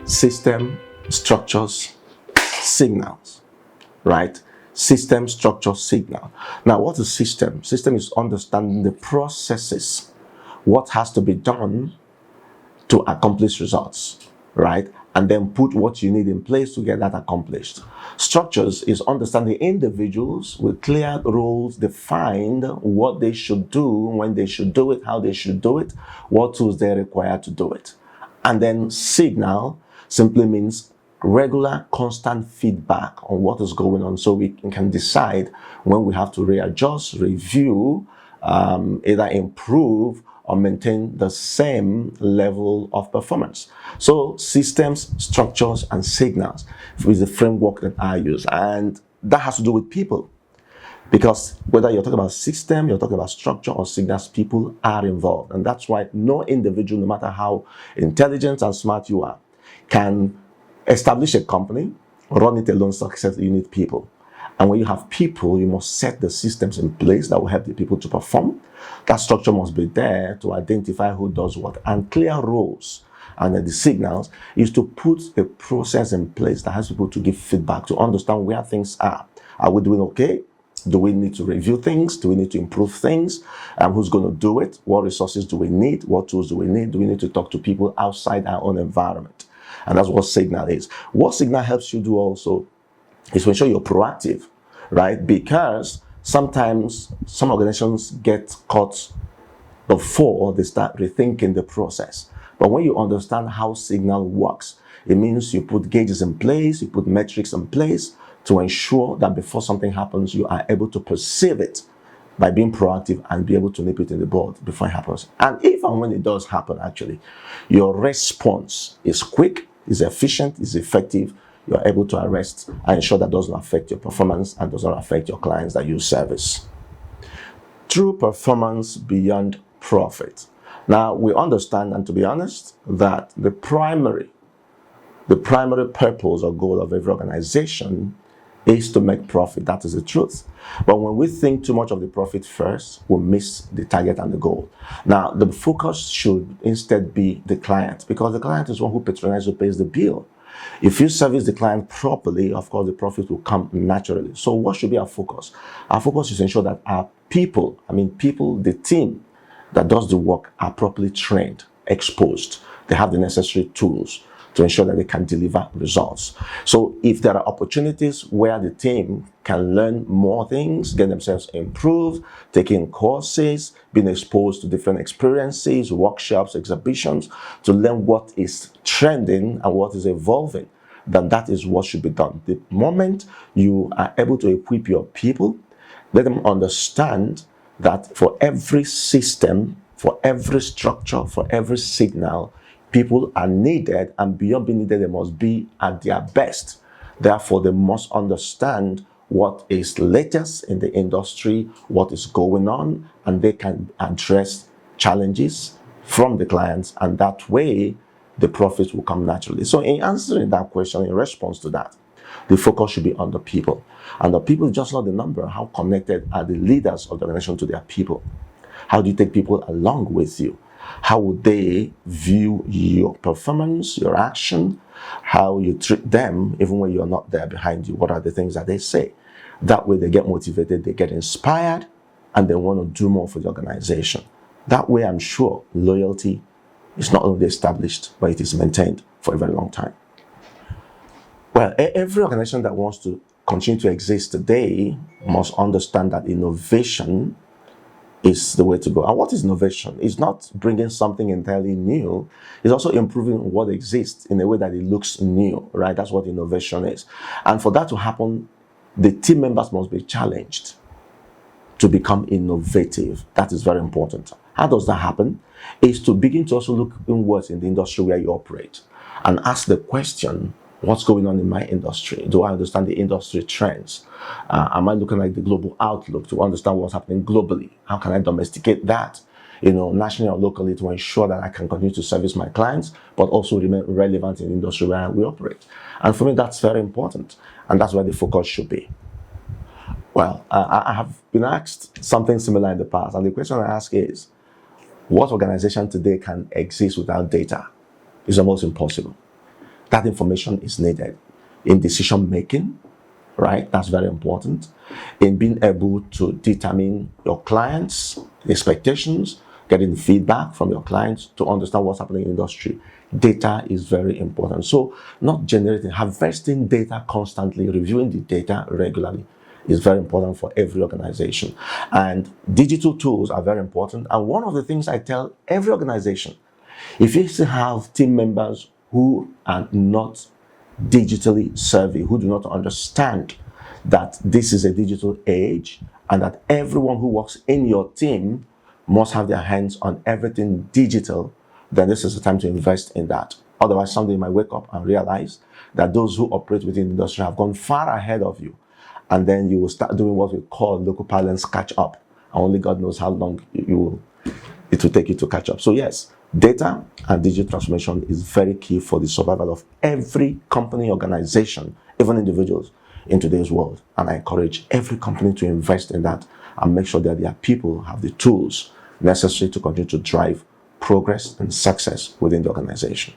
system, structures, signals, right? System, structure, signal. Now, what is system? System is understanding the processes, what has to be done to accomplish results, right? And then put what you need in place to get that accomplished. Structures is understanding individuals with clear roles defined, what they should do, when they should do it, how they should do it, what tools they're required to do it. And then signal simply means regular, constant feedback on what is going on, so we can decide when we have to readjust, review, either improve or maintain the same level of performance. So systems, structures, and signals is the framework that I use, and that has to do with people. Because whether you're talking about system, you're talking about structure or signals, people are involved. And that's why no individual, no matter how intelligent and smart you are, can establish a company, run it alone, success. You need people. And when you have people, you must set the systems in place that will help the people to perform. That structure must be there to identify who does what, and clear roles. And then the signals is to put a process in place that has people to give feedback, to understand where things are. Are we doing okay? Do we need to review things? Do we need to improve things? Who's going to do it? What resources do we need? What tools do we need? Do we need to talk to people outside our own environment? And that's what signal is. What signal helps you do also is to ensure you're proactive, right? Because sometimes some organizations get caught before they start rethinking the process. But when you understand how signal works, it means you put gauges in place, you put metrics in place to ensure that before something happens, you are able to perceive it by being proactive and be able to nip it in the bud before it happens. And if and when it does happen, actually, your response is quick, is efficient, is effective. You are able to arrest and ensure that doesn't affect your performance and does not affect your clients that you service. True performance beyond profit. Now, we understand, and to be honest, that the primary purpose or goal of every organization is to make profit. That is the truth. But when we think too much of the profit first, we miss the target and the goal. Now, the focus should instead be the client, because the client is one who patronizes, who pays the bill. If you service the client properly, of course, the profit will come naturally. So what should be our focus? Our focus is to ensure that our people, the team that does the work, are properly trained, exposed. They have the necessary tools to ensure that they can deliver results. So if there are opportunities where the team can learn more things, get themselves improved, taking courses, being exposed to different experiences, workshops, exhibitions, to learn what is trending and what is evolving, then that is what should be done. The moment you are able to equip your people, let them understand that for every system, for every structure, for every signal, people are needed, and beyond being needed, they must be at their best. Therefore, they must understand what is latest in the industry, what is going on, and they can address challenges from the clients, and that way, the profits will come naturally. So in answering that question, in response to that, the focus should be on the people. And the people is just not the number. How connected are the leaders of the organization to their people? How do you take people along with you? How would they view your performance, your action, how you treat them, even when you're not there behind you? What are the things that they say? That way they get motivated, they get inspired, and they want to do more for the organization. That way, I'm sure loyalty is not only established, but it is maintained for a very long time. Well, every organization that wants to continue to exist today must understand that innovation is the way to go. And what is innovation? It's not bringing something entirely new. It's also improving what exists in a way that it looks new, right? That's what innovation is. And for that to happen, the team members must be challenged to become innovative. That is very important. How does that happen? Is to begin to also look inwards in the industry where you operate and ask the question, what's going on in my industry? Do I understand the industry trends? Am I looking at the global outlook to understand what's happening globally? How can I domesticate that, nationally or locally, to ensure that I can continue to service my clients, but also remain relevant in the industry where we operate? And for me, that's very important. And that's where the focus should be. Well, I have been asked something similar in the past. And the question I ask is, what organization today can exist without data? It's almost impossible. That information is needed in decision making, right? That's very important. In being able to determine your clients' expectations, getting feedback from your clients to understand what's happening in the industry. Data is very important. So not generating, harvesting data constantly, reviewing the data regularly is very important for every organization. And digital tools are very important. And one of the things I tell every organization, if you still have team members who are not digitally savvy, who do not understand that this is a digital age and that everyone who works in your team must have their hands on everything digital, then this is the time to invest in that. Otherwise, someday you might wake up and realize that those who operate within the industry have gone far ahead of you. And then you will start doing what we call local parlance catch up. And only God knows how long it will take you to catch up. So yes, data and digital transformation is very key for the survival of every company, organization, even individuals in today's world. And I encourage every company to invest in that and make sure that their people have the tools necessary to continue to drive progress and success within the organization.